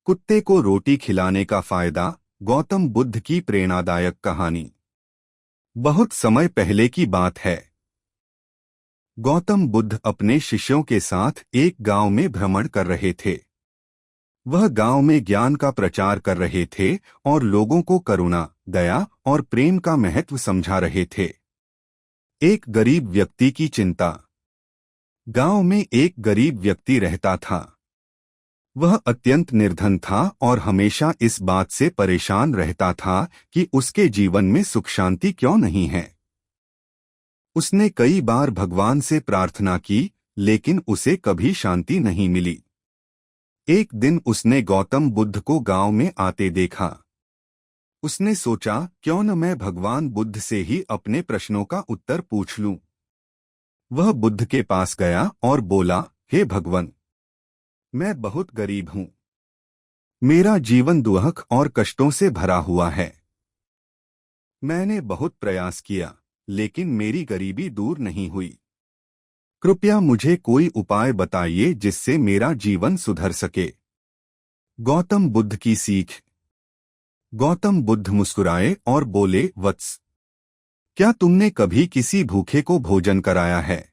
कुत्ते को रोटी खिलाने का फायदा। गौतम बुद्ध की प्रेरणादायक कहानी। बहुत समय पहले की बात है। गौतम बुद्ध अपने शिष्यों के साथ एक गांव में भ्रमण कर रहे थे। वह गांव में ज्ञान का प्रचार कर रहे थे और लोगों को करुणा, दया और प्रेम का महत्व समझा रहे थे। एक गरीब व्यक्ति की चिंता। गांव में एक गरीब व्यक्ति रहता था। वह अत्यंत निर्धन था और हमेशा इस बात से परेशान रहता था कि उसके जीवन में सुख शांति क्यों नहीं है। उसने कई बार भगवान से प्रार्थना की, लेकिन उसे कभी शांति नहीं मिली। एक दिन उसने गौतम बुद्ध को गांव में आते देखा। उसने सोचा, क्यों न मैं भगवान बुद्ध से ही अपने प्रश्नों का उत्तर पूछ लूं। वह बुद्ध के पास गया और बोला, हे भगवान, मैं बहुत गरीब हूं। मेरा जीवन दुख और कष्टों से भरा हुआ है। मैंने बहुत प्रयास किया, लेकिन मेरी गरीबी दूर नहीं हुई। कृपया मुझे कोई उपाय बताइए जिससे मेरा जीवन सुधर सके। गौतम बुद्ध की सीख। गौतम बुद्ध मुस्कुराए और बोले, वत्स, क्या तुमने कभी किसी भूखे को भोजन कराया है?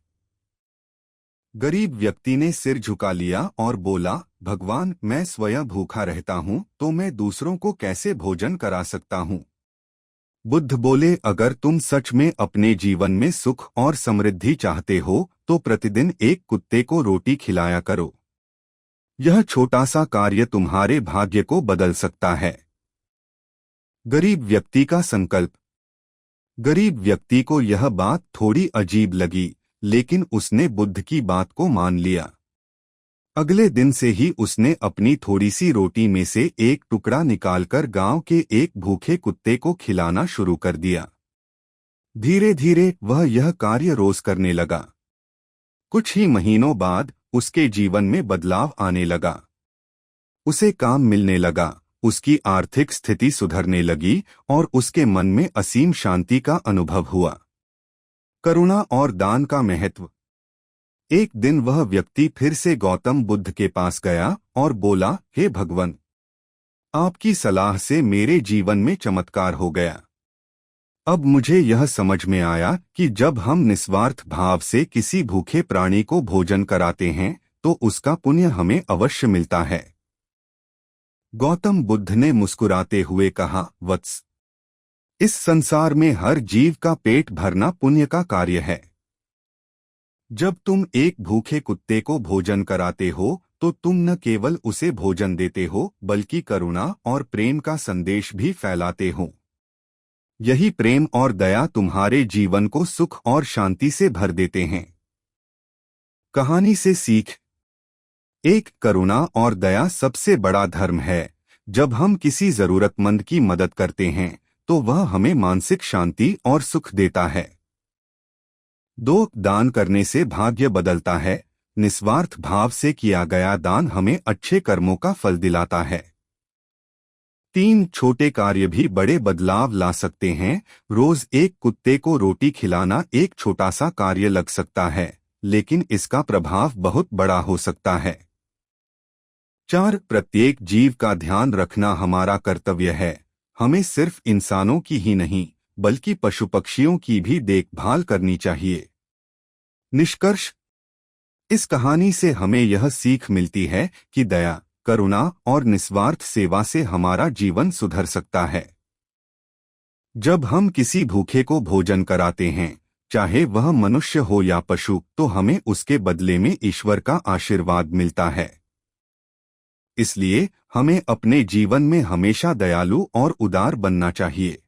गरीब व्यक्ति ने सिर झुका लिया और बोला, भगवान, मैं स्वयं भूखा रहता हूं, तो मैं दूसरों को कैसे भोजन करा सकता हूं? बुद्ध बोले, अगर तुम सच में अपने जीवन में सुख और समृद्धि चाहते हो तो प्रतिदिन एक कुत्ते को रोटी खिलाया करो। यह छोटा सा कार्य तुम्हारे भाग्य को बदल सकता है। गरीब व्यक्ति का संकल्प। गरीब व्यक्ति को यह बात थोड़ी अजीब लगी, लेकिन उसने बुद्ध की बात को मान लिया। अगले दिन से ही उसने अपनी थोड़ी सी रोटी में से एक टुकड़ा निकालकर गांव के एक भूखे कुत्ते को खिलाना शुरू कर दिया। धीरे धीरे वह यह कार्य रोज करने लगा। कुछ ही महीनों बाद उसके जीवन में बदलाव आने लगा। उसे काम मिलने लगा, उसकी आर्थिक स्थिति सुधरने लगी और उसके मन में असीम शांति का अनुभव हुआ। करुणा और दान का महत्व। एक दिन वह व्यक्ति फिर से गौतम बुद्ध के पास गया और बोला, हे भगवान, आपकी सलाह से मेरे जीवन में चमत्कार हो गया। अब मुझे यह समझ में आया कि जब हम निस्वार्थ भाव से किसी भूखे प्राणी को भोजन कराते हैं तो उसका पुण्य हमें अवश्य मिलता है। गौतम बुद्ध ने मुस्कुराते हुए कहा, वत्स, इस संसार में हर जीव का पेट भरना पुण्य का कार्य है। जब तुम एक भूखे कुत्ते को भोजन कराते हो तो तुम न केवल उसे भोजन देते हो, बल्कि करुणा और प्रेम का संदेश भी फैलाते हो। यही प्रेम और दया तुम्हारे जीवन को सुख और शांति से भर देते हैं। कहानी से सीख। एक, करुणा और दया सबसे बड़ा धर्म है। जब हम किसी जरूरतमंद की मदद करते हैं तो वह हमें मानसिक शांति और सुख देता है। 2, दान करने से भाग्य बदलता है। निस्वार्थ भाव से किया गया दान हमें अच्छे कर्मों का फल दिलाता है। 3, छोटे कार्य भी बड़े बदलाव ला सकते हैं। रोज एक कुत्ते को रोटी खिलाना एक छोटा सा कार्य लग सकता है, लेकिन इसका प्रभाव बहुत बड़ा हो सकता है। 4, प्रत्येक जीव का ध्यान रखना हमारा कर्तव्य है। हमें सिर्फ इंसानों की ही नहीं, बल्कि पशु पक्षियों की भी देखभाल करनी चाहिए। निष्कर्ष। इस कहानी से हमें यह सीख मिलती है कि दया, करुणा और निस्वार्थ सेवा से हमारा जीवन सुधर सकता है। जब हम किसी भूखे को भोजन कराते हैं, चाहे वह मनुष्य हो या पशु, तो हमें उसके बदले में ईश्वर का आशीर्वाद मिलता है। इसलिए हमें अपने जीवन में हमेशा दयालु और उदार बनना चाहिए।